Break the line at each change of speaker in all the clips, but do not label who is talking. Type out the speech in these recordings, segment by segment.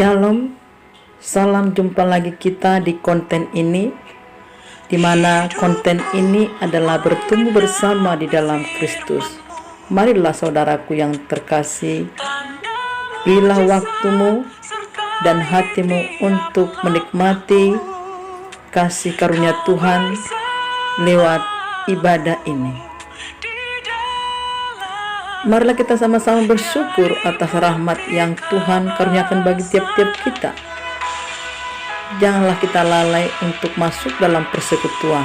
Shalom, salam jumpa lagi kita di konten ini, di mana konten ini adalah bertumbuh bersama di dalam Kristus. Marilah saudaraku yang terkasih, pilihlah waktumu dan hatimu untuk menikmati kasih karunia Tuhan lewat ibadah ini. Marilah kita sama-sama bersyukur atas rahmat yang Tuhan karuniakan bagi tiap-tiap kita. Janganlah kita lalai untuk masuk dalam persekutuan,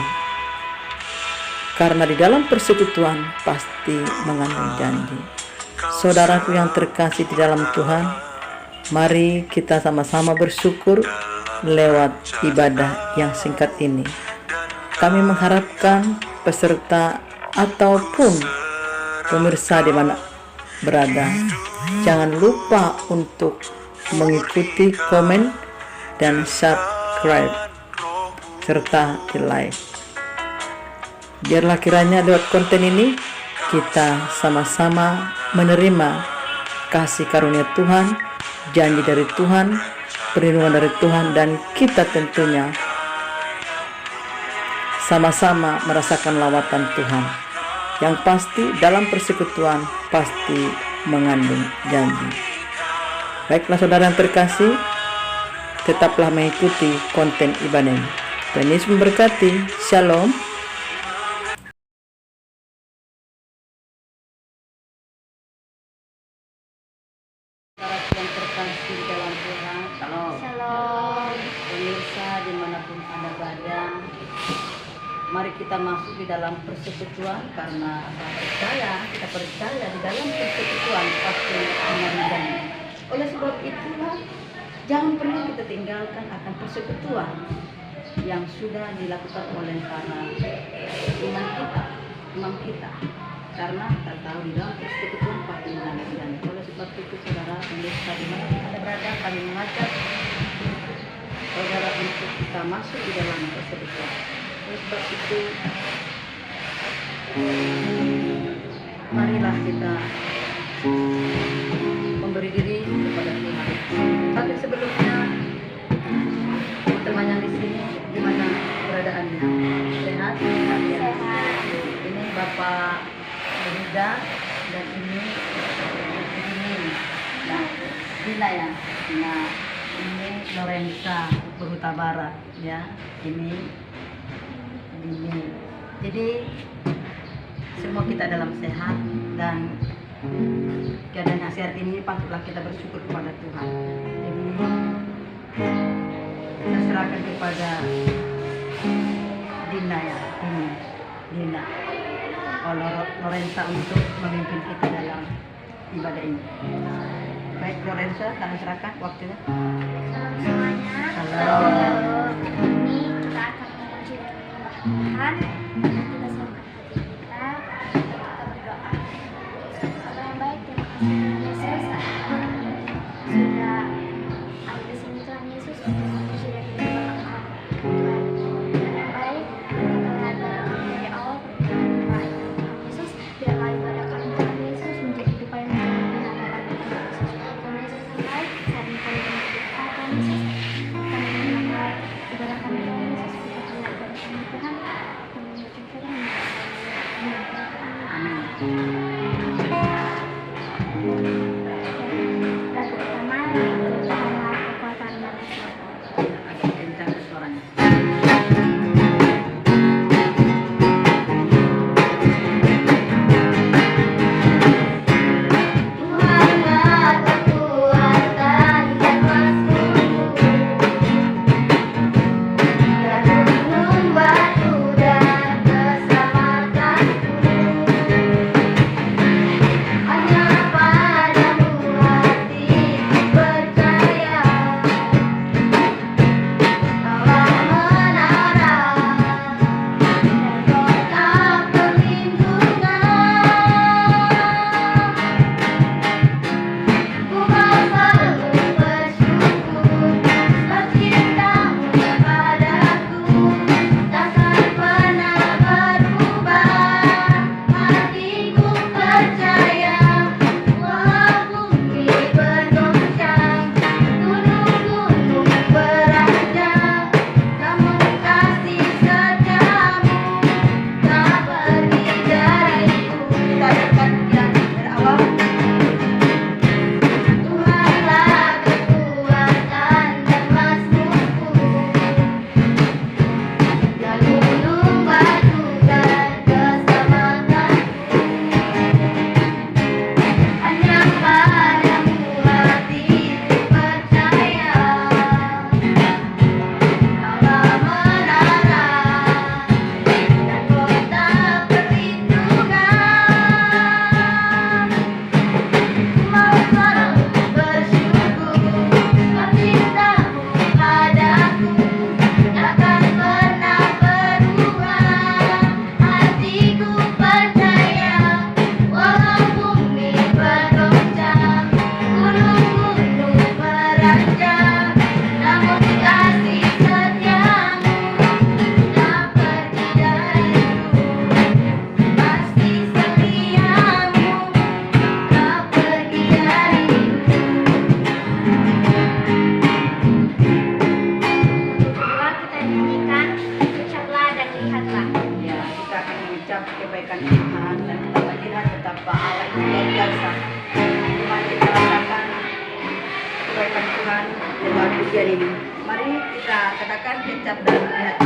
karena di dalam persekutuan pasti mengandung janji. Saudaraku yang terkasih di dalam Tuhan, mari kita sama-sama bersyukur lewat ibadah yang singkat ini. Kami mengharapkan peserta ataupun pemirsa di mana berada, jangan lupa untuk mengikuti, komen, dan subscribe serta di like. Biarlah kiranya lewat konten ini kita sama-sama menerima kasih karunia Tuhan, janji dari Tuhan, perlindungan dari Tuhan, dan kita tentunya sama-sama merasakan lawatan Tuhan. Yang pasti dalam persekutuan pasti mengandung janji. Baiklah saudara yang terkasih, tetaplah mengikuti konten ibadah ini. Tuhan Yesus memberkati. Shalom. Saudara yang terkasih dalam Tuhan,
Shalom.
Pemirsa dimanapun Anda berada, mari kita masuk di dalam persekutuan, karena kita percaya di dalam persekutuan pasti mengandung janji. Oleh sebab itulah jangan pernah kita tinggalkan akan persekutuan yang sudah dilakukan oleh para imam kita, karena kita tahu di dalam persekutuan pasti mengandung janji. Oleh sebab itu saudara pemirsa dimanapun Anda berada, kami mengajak saudara untuk kita masuk di dalam persekutuan. Oleh sebab itu, marilah kita memberi diri kepada Tuhan. Tapi sebelumnya, teman yang di sini, gimana keadaannya? Sehat?
Sehat.
Ini Bapak Rida dan ini nah, Dina ya. Nah, ini Lorenza Berhuta Barat ya. Ini. Jadi semua kita dalam sehat dan keadaan sehat ini patutlah kita bersyukur kepada Tuhan. Jadi kita serahkan kepada Dina ya, Dina Lorenza untuk memimpin kita dalam ibadah ini. Baik Lorenza, kami serahkan waktunya.
Salam semuanya.
Halo.
Ini kita akan memuji Tuhan. Kita selamat kita berdoa. Bapa yang baik, terima kasih Tuhan Yesus sudah ada di sini Tuhan Yesus untuk memuji dan menyembah Tuhan yang baik. Kita ada dari awal perjalanan Tuhan Yesus, biarlah ibadah kami Tuhan Yesus menjadi hidup yang menyenangkan Tuhan Yesus. Tuhan Yesus yang baik, saat ini kami berdoa Tuhan Yesus, kami menambah ibadah kami Tuhan Yesus, kita ibadah kami Tuhan, kami mengucapkan firman. Lagu pertama yaitu Tuhanlah kekuatan dan keselamatan.
Agak kencang suaranya.
Tuhanlah kekuatan dan waskutu, dan gunung batu dan keselamatanku.
kebaikan Tuhan dan kita melihat betapa Allah itu luar biasa. Tuhan kita rasakan kebaikan Tuhan lewat ujian ini. Mari kita katakan kecap dan lihat.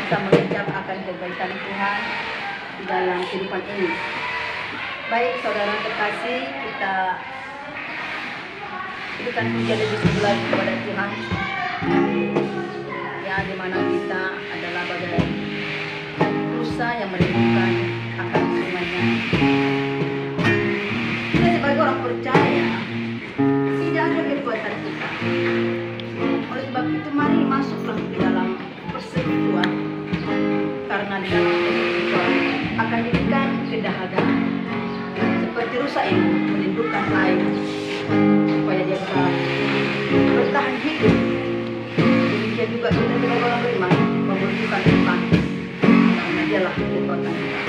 Kita mengucap akan kebaikan Tuhan di dalam kehidupan ini. Baik saudara terkasih, kita berikan pujian lebih sebulan kepada Tuhan. Ya, di mana kita adalah bagai rusa yang merindukan akan semuanya. Kita sebagai orang percaya tidak ada kekuatan kita. Oleh sebab itu mari masuklah di dalam persekutuan, karena di dalam persekutuan akan diberikan kedahagaan seperti rusa ini merindukan air supaya dia bisa bertahan hidup. Demikian juga kita sebagai orang beriman membutuhkan Tuhan, karena dialah kekuatan kita.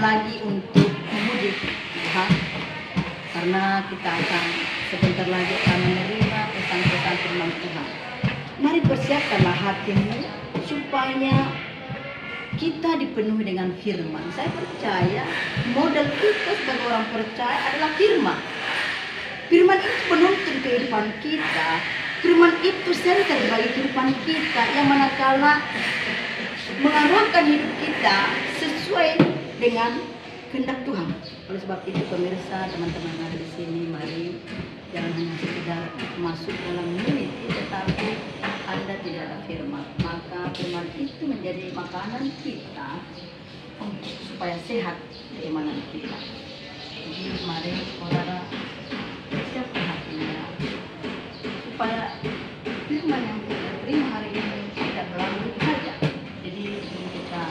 lagi untuk memuji Tuhan, karena kita akan sebentar lagi akan menerima pesan-pesan firman Tuhan. Mari persiapkanlah hatimu supaya kita dipenuhi dengan firman. Saya percaya modal kita sebagai orang percaya adalah firman. Firman itu penuntun kehidupan kita. Firman itu senter bagi kehidupan kita yang manakala mengarahkan hidup kita sesuai dengan kehendak Tuhan. Oleh sebab itu pemirsa, teman-teman yang ada di sini, mari jangan hanya sekedar masuk dalam unity, tetapi Anda tidak ada firman. Maka firman itu menjadi makanan kita supaya sehat keimanan kita. Jadi mari saudara siapkan hatinya supaya firman yang kita terima hari ini tidak berlalu saja. Jadi kita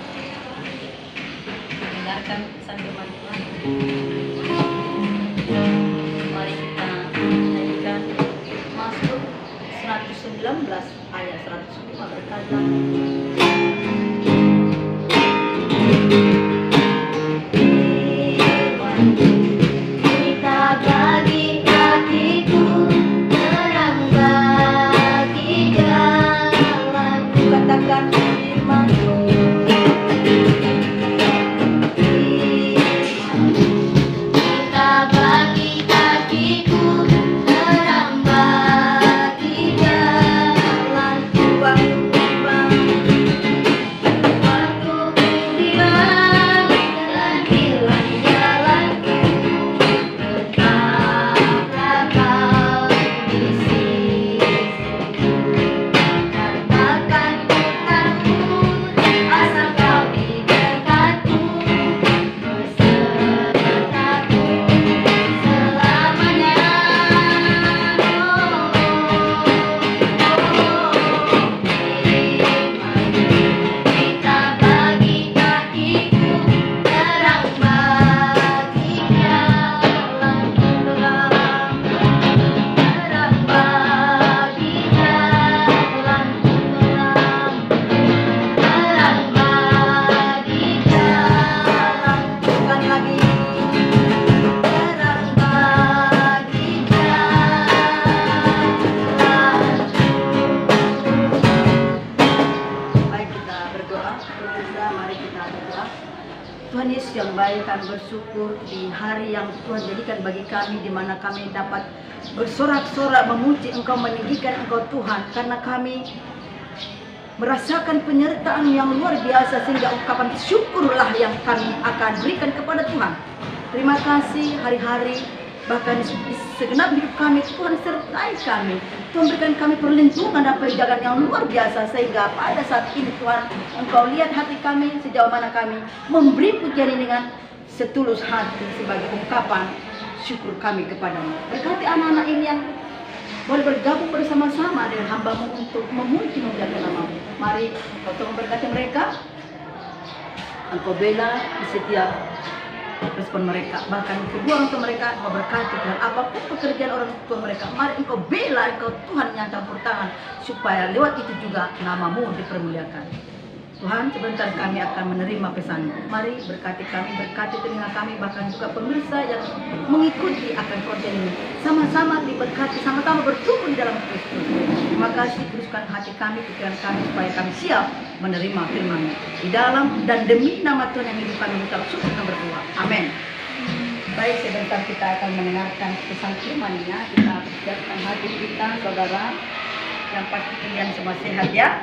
mendengarkan pesan firman Tuhan. Mari kita nyanyikan Mazmur 119 ayat 105 berkata,
Kita bagi kakiku terang bagi jalanku.
katakan firman-Mu.
Kita bagi kakiku terang bagi jalanku. Waktu ku bilang dan hilang jalanku, tetaplah kau di sisiku. Takkan ku takut asal kau di dekatku, besertaku selamanya. Kita bagi kakiku terang bagi jalanku, terang bagi jalanku, terang bagi jalanku.
Sekali lagi.
Terang bagi jalanku.
Baik, kita berdoa. Pemirsa, mari kita berdoa. Tuhan Yesus yang baik, kami bersyukur di hari yang Tuhan jadikan bagi kami, di mana kami dapat bersorak-sorak memuji Engkau, meninggikan Engkau Tuhan, karena kami merasakan penyertaan yang luar biasa, sehingga ungkapan syukurlah yang kami akan berikan kepada Tuhan. Terima kasih hari-hari, bahkan di segenap hidup kami, Tuhan sertai kami. Tuhan berikan kami perlindungan dan penjagaan yang luar biasa, sehingga pada saat ini Tuhan, Engkau lihat hati kami, sejauh mana kami memberi pujian ini dengan setulus hati sebagai ungkapan syukur kami kepadamu. Berkati anak-anak ini yang boleh bergabung bersama-sama dengan hamba-Mu untuk memuji memuliakan nama-Mu. Mari Engkau Tuhan berkati mereka. Engkau bela di setiap respon mereka, bahkan kedua orang tua mereka Engkau berkati, dan apapun pekerjaan orang tua mereka, mari Engkau bela, Engkau Tuhan yang campur tangan, supaya lewat itu juga nama-Mu dipermuliakan. Tuhan, sebentar kami akan menerima pesan-Mu. Mari berkati kami, berkati telinga kami, bahkan juga pemirsa yang mengikuti akan konten ini. Sama-sama diberkati, sama-sama bertumbuh di dalam Kristus. Terima kasih, teruskan hati kami, pikiran kami, supaya kami siap menerima firman-Mu. Di dalam dan demi nama Tuhan yang hidup kami mengucap syukur dan berdoa. Amin. Baik, sebentar kita akan mendengarkan pesan firman-Nya. Kita siapkan hati kita, saudara, yang pasti kalian semua sehat ya.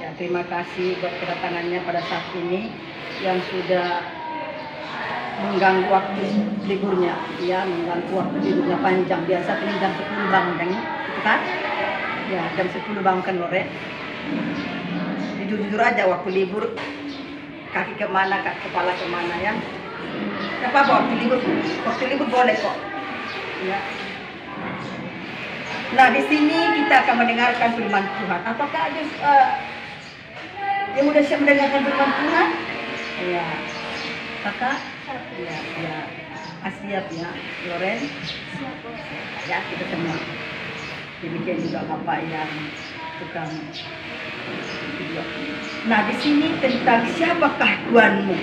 Ya, terima kasih buat kedatangannya pada saat ini yang sudah mengganggu waktu liburnya, ya, mengganggu waktu liburnya panjang. Biasa kan jam 10 bangun, itu kan? Ya, jam 10 bangun kan, Lore. Jujur-jujur aja waktu libur, kaki kemana, kepala kemana ya. Gak apa-apa, waktu libur boleh kok. Ya. Nah, di sini kita akan mendengarkan firman Tuhan. Apakah ada yang udah siap mendengarkan firman Tuhan? Ya, kakak? Ya, ya. Siap ya, Loren? Ya, kita semua. Demikian juga bapak yang tukang video. Nah, di sini tentang siapakah Tuhanmu?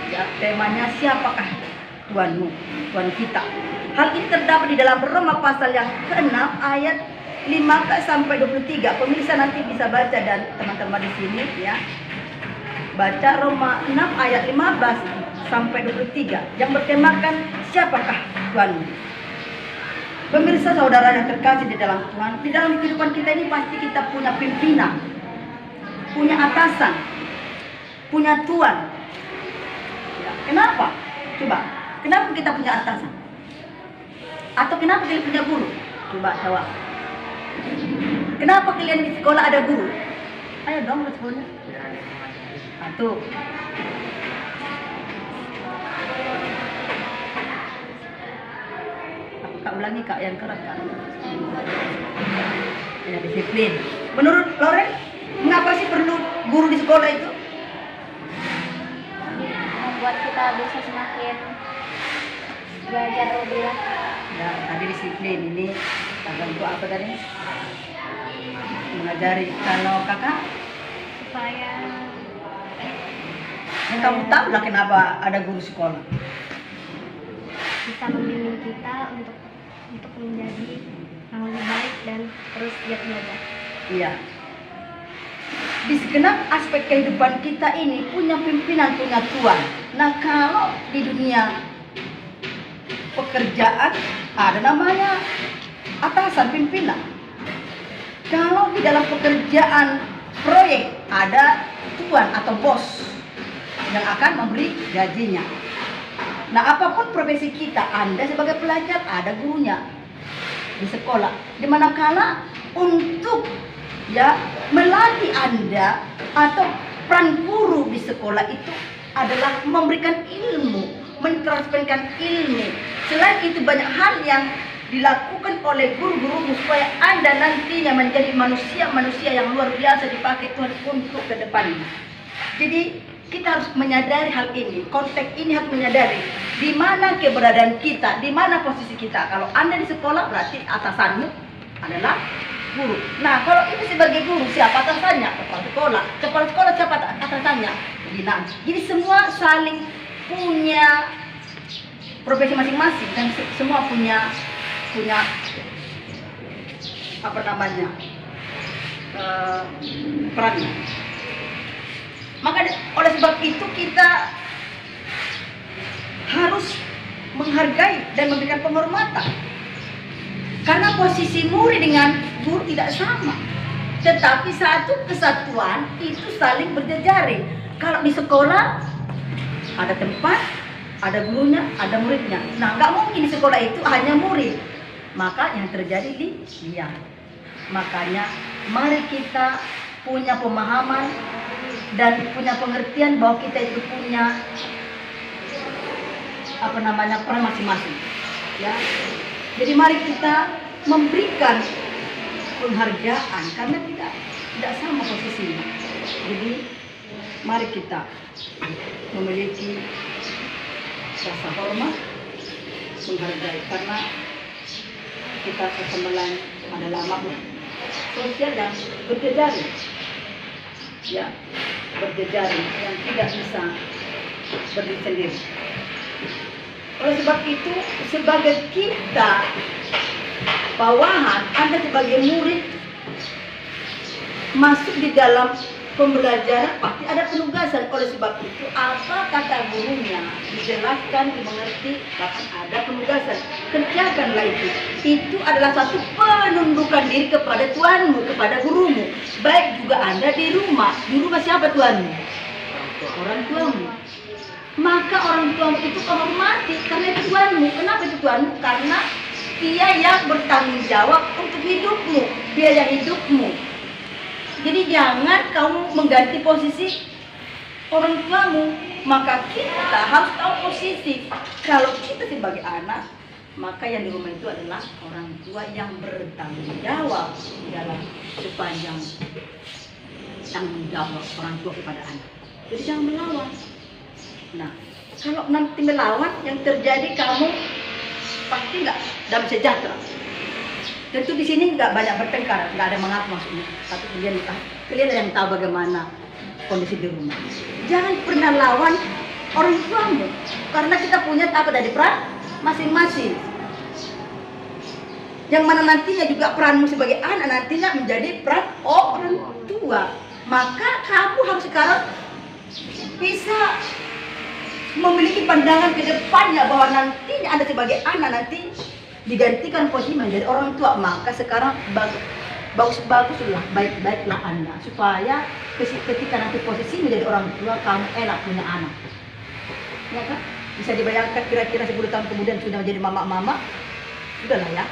Ya, ya, temanya siapakah Tuhanmu, Tuhan kita. Hal ini terdapat di dalam Roma pasal yang ke-6 ayat 15 sampai 23. Pemirsa nanti bisa baca dan teman-teman di sini ya. Baca Roma 6 ayat 15 sampai 23 yang bertemakan siapakah Tuhanmu. Pemirsa saudara yang terkasih di dalam Tuhan, di dalam kehidupan kita ini pasti kita punya pimpinan, punya atasan, punya Tuhan. Ya, kenapa? Coba, kenapa kita punya atasan? Atau kenapa kita punya guru? Coba jawab. Kenapa kalian di sekolah ada guru? Ayo dong responnya. Satu. Kak ulangi kak yang keras kak. Ya, disiplin. Menurut Loren, mengapa sih perlu guru di sekolah itu?
Membuat kita bisa semakin belajar lebih lah.
Ya, tadi disiplin ini untuk apa tadi? Mengajari. Kalau kakak?
Supaya
Yang kamu tahu lah kenapa ada guru sekolah.
bisa membimbing kita untuk menjadi yang lebih baik dan terus giat belajar.
Iya. Di segenap aspek kehidupan kita ini punya pimpinan, punya Tuhan. Nah, kalau di dunia pekerjaan ada namanya atasan, pimpinan. Kalau di dalam pekerjaan proyek ada Tuhan atau bos yang akan memberi gajinya. Nah, apapun profesi kita, Anda sebagai pelajar ada gurunya di sekolah. Dimanakala untuk ya melatih Anda atau peran guru di sekolah itu adalah memberikan ilmu, mentransferkan ilmu. Selain itu banyak hal yang dilakukan oleh guru-guru supaya Anda nantinya menjadi manusia yang luar biasa dipakai Tuhan untuk ke depannya. Jadi kita harus menyadari hal ini, konteks ini harus menyadari di mana keberadaan kita, di mana posisi kita. Kalau Anda di sekolah berarti atasanmu adalah guru. Nah, kalau ini sebagai guru siapa atasannya? Kepala sekolah. Kepala sekolah siapa atasannya? Pembinaan. Jadi semua saling punya profesi masing-masing dan semua punya apa namanya perannya. Maka oleh sebab itu kita harus menghargai dan memberikan penghormatan. Karena posisi murid dengan guru tidak sama. Tetapi satu kesatuan itu saling berjejaring. Kalau di sekolah ada tempat, ada gurunya, ada muridnya. Nah, nggak mungkin di sekolah itu hanya murid. Maka yang terjadi di diam. Makanya mari kita punya pemahaman dan punya pengertian bahwa kita itu punya apa namanya peran masing-masing. Ya. Jadi mari kita memberikan penghargaan karena tidak sama posisinya. Jadi mari kita memiliki rasa hormat, menghargai karena kita sesembelan adalah makhluk sosial yang berjejaring. Ya, berjejaring yang tidak bisa berdiri sendiri. Oleh sebab itu, sebagai kita bawahan, Anda sebagai murid masuk di dalam pembelajaran pasti ada penugasan. Oleh sebab itu, apa kata gurunya dijelaskan, dimengerti, bahkan ada penugasan. Kerjakanlah itu. Itu adalah satu penundukan diri kepada Tuhanmu, kepada gurumu. Baik juga Anda di rumah. Di rumah siapa Tuhanmu? Orang tuamu. Maka orang tuamu itu kau hormati karena itu Tuhanmu. Kenapa itu Tuhanmu? Karena dia yang bertanggung jawab untuk hidupmu, biaya hidupmu. Jadi jangan kamu mengganti posisi orang tuamu. Maka kita harus tahu posisi. Kalau kita sebagai anak, maka yang di rumah itu adalah orang tua yang bertanggung jawab dalam sepanjang tanggung jawab orang tua kepada anak. Jadi jangan melawan. Nah, kalau nanti melawan, yang terjadi kamu pasti nggak dalam sejahtera. Tentu di sini nggak banyak bertengkar, nggak ada mengapa maksudnya. Tapi kalian yang tahu bagaimana kondisi di rumah. Jangan pernah lawan orang tuamu. Karena kita punya apa dari peran masing-masing. Yang mana nantinya juga peranmu sebagai anak nantinya menjadi peran orang tua. Maka kamu harus sekarang bisa memiliki pandangan ke depannya bahwa nantinya Anda sebagai anak nanti digantikan posisi menjadi orang tua. Maka sekarang baguslah, baik-baiklah Anda supaya ketika nanti posisi menjadi orang tua kamu enak punya anak. Ya kan? Bisa dibayangkan kira-kira 10 tahun kemudian sudah menjadi mama-mama, sudahlah ya.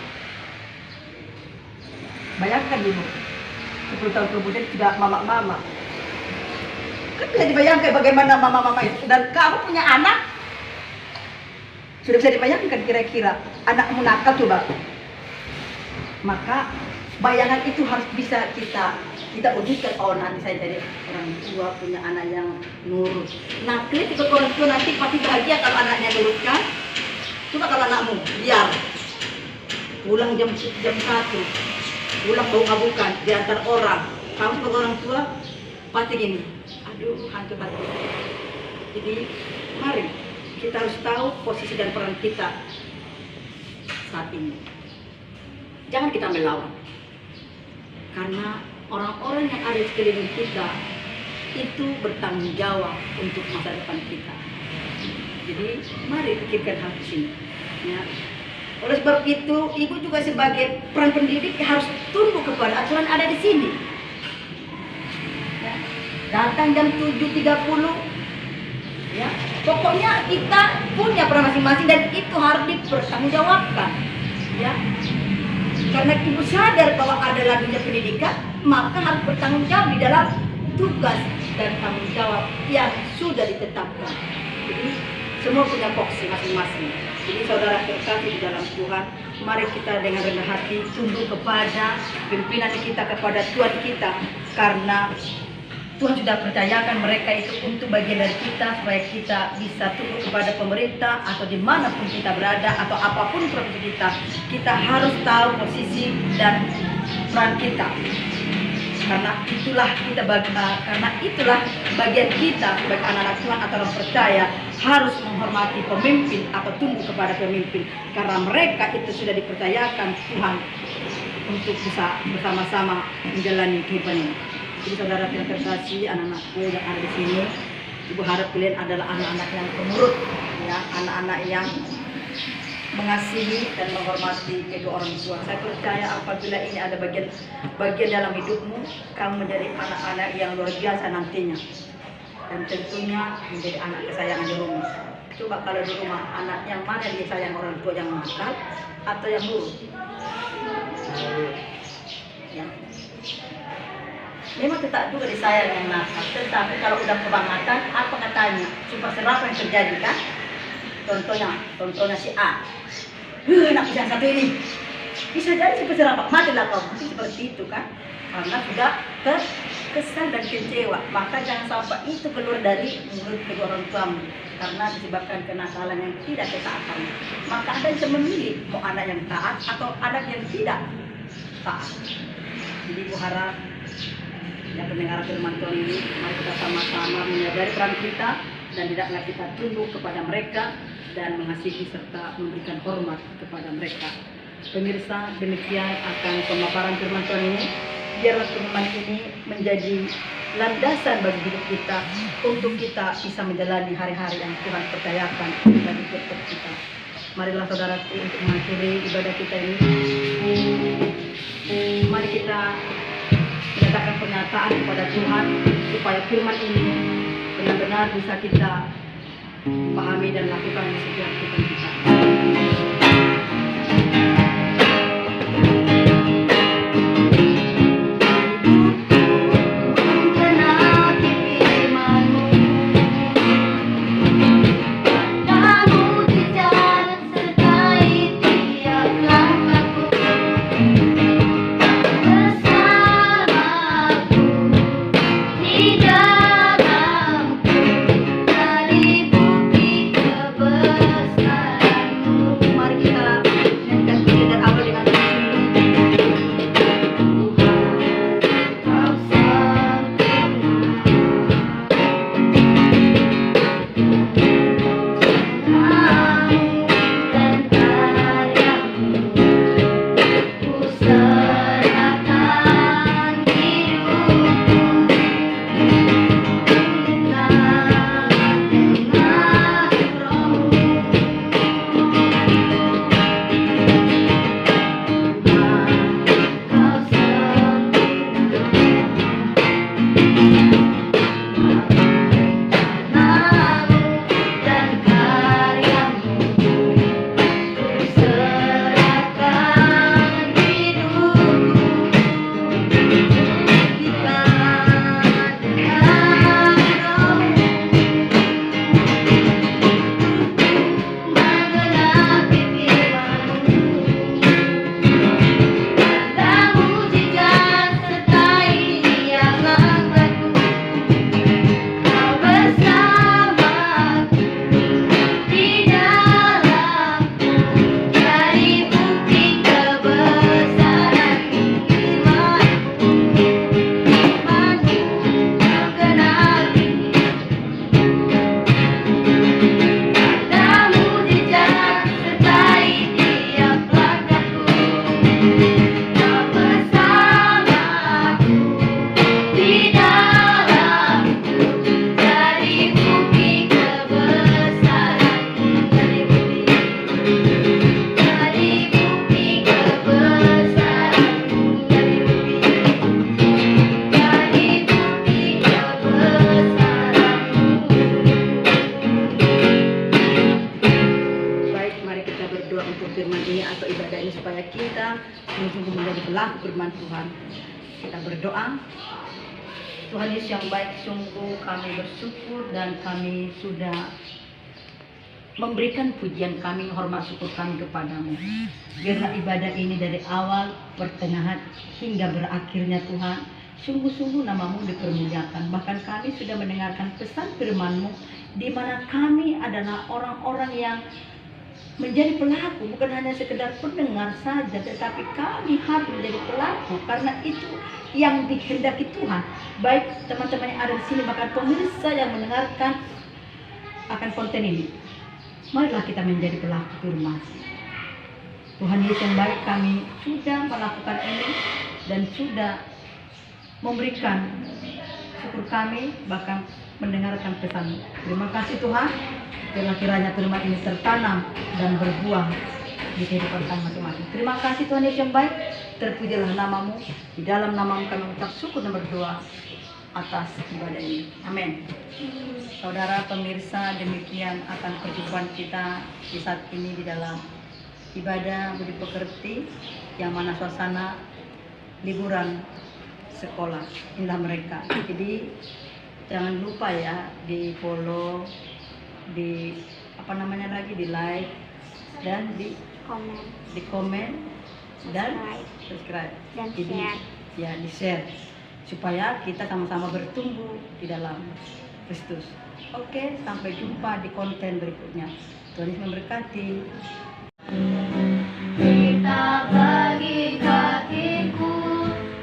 Bayangkan dulu 10 tahun kemudian sudah mama-mama. Kan bisa dibayangkan bagaimana mama-mama itu. Dan kamu punya anak, sudah bisa dibayangkan kira-kira anakmu nakal coba. Maka bayangan itu harus bisa kita wujudkan. Oh, nanti saya jadi orang tua punya anak yang nurut. Nah, ketika orang tua nanti pasti bahagia kalau anaknya nurut kan. Coba kalau anakmu biar pulang jam 1, pulang bau ngabukan diantar orang, kamu sebagai orang tua pasti gini, aduh hantu hati. Jadi mari kita harus tahu posisi dan peran kita saat ini. Jangan kita melawan, karena orang-orang yang ada di sekeliling kita itu bertanggung jawab untuk masa depan kita. Jadi mari pikirkan hal ini ya. Oleh sebab itu, ibu juga sebagai peran pendidik harus tunduk kepada aturan ada di sini. Ya. Datang jam 7.30, ya. Pokoknya kita punya peran masing-masing dan itu harus dipertanggungjawabkan. Ya. Karena ibu sadar bahwa adalah dunia pendidikan, maka harus bertanggung jawab di dalam tugas dan tanggung jawab yang sudah ditetapkan. Jadi semua punya porsi masing-masing. Jadi saudara terkasih di dalam Tuhan, mari kita dengan rendah hati tunduk kepada pimpinan kita, kepada Tuhan kita, karena Tuhan sudah percayakan mereka itu untuk bagian dari kita, supaya kita bisa tunduk kepada pemerintah atau dimanapun kita berada atau apapun profesi kita harus tahu posisi dan peran kita. Karena itulah bagian kita sebagai anak-anak Tuhan atau orang percaya harus menghormati pemimpin atau tunduk kepada pemimpin, karena mereka itu sudah dipercayakan Tuhan untuk bisa bersama-sama menjalani kehidupan ini. Jadi saudara yang terkasih, anak-anakku yang ada di sini, ibu harap kalian adalah anak-anak yang penurut, ya, anak-anak yang mengasihi dan menghormati kedua orang tua. Saya percaya apabila ini ada bagian dalam hidupmu, kamu menjadi anak-anak yang luar biasa nantinya. Dan tentunya menjadi anak kesayangan di rumah. Coba kalau di rumah, anak yang mana yang disayang orang tua, yang nakal atau yang nurut? Ya. Memang tetap juga disayang yang nakal, tetapi kalau udah kebangetan, apa katanya? Sumpah serap yang terjadi kan? Contohnya si A. Anak yang satu ini bisa jadi seperti apa? Matilah kau, mungkin seperti itu kan? Karena sudah terkesan dan kecewa. Maka jangan sampai itu keluar dari mulut kedua orang tuamu, karena disebabkan kenakalan yang tidak ketaatan. Maka Anda bisa memilih mau anak yang taat atau anak yang tidak taat. Jadi ibu harap yang pendengar firman Tuhan ini, mari kita sama-sama menyadari peran kita dan tidaklah kita tunduk kepada mereka dan mengasihi serta memberikan hormat kepada mereka. Pemirsa, demikian akan pemaparan firman Tuhan ini. Biarlah firman ini menjadi landasan bagi hidup kita untuk kita bisa menjalani hari-hari yang Tuhan percayakan bagi hidup kita. Marilah saudaraku untuk mengakhiri ibadah kita ini. Mari kita menyatakan pernyataan kepada Tuhan supaya firman ini benar-benar bisa kita pahami dan lakukan di setiap kehidupan kita. Mari sungguh menjadi pelaku firman Tuhan. Kita berdoa. Tuhan Yesus yang baik, sungguh kami bersyukur dan kami sudah memberikan pujian kami, hormat syukur kami kepadamu. Biarlah ibadah ini dari awal, pertengahan, hingga berakhirnya Tuhan, sungguh-sungguh namamu dipermuliakan. Bahkan kami sudah mendengarkan pesan firman-Mu, di mana kami adalah orang-orang yang menjadi pelaku, bukan hanya sekedar pendengar saja, tetapi kami harus menjadi pelaku, karena itu yang dikehendaki Tuhan. Baik teman-teman yang ada di sini, bahkan pemirsa yang mendengarkan akan konten ini, marilah kita menjadi pelaku firman. Tuhan Yesus yang baik, kami sudah melakukan ini dan sudah memberikan syukur kami, bahkan mendengarkan pesan. Terima kasih Tuhan. Biarlah kiranya firman ini tertanam dan berbuah di kehidupan kami masing-masing. Terima kasih Tuhan Yesus yang baik. Terpujilah namamu. Di dalam namamu kami mengucap syukur dan berdoa atas ibadah ini. Amin. Saudara pemirsa, demikian akan perjumpaan kita di saat ini di dalam ibadah Budi Pekerti, yang mana suasana liburan sekolah. Inilah mereka. Jadi jangan lupa ya di follow, di di like dan di komen dan subscribe
dan
jadi
share.
Ya, di share supaya kita sama-sama bertumbuh di dalam Kristus. Oke, sampai jumpa di konten berikutnya. Tuhan Yesus memberkati.
Kita bagi kakiku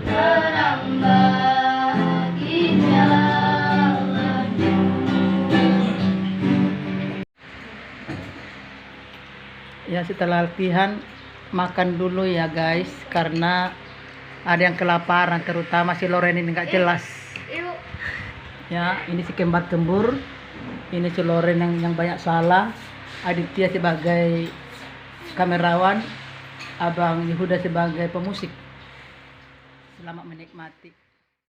terang bagi jalanmu.
Ya, setelah latihan makan dulu ya guys, karena ada yang kelaparan, terutama si Loren ini nggak jelas. Ya, ini si kembar kembur, ini si Loren yang banyak salah, Aditya sebagai kamerawan, Abang Yehuda sebagai pemusik. Selamat menikmati.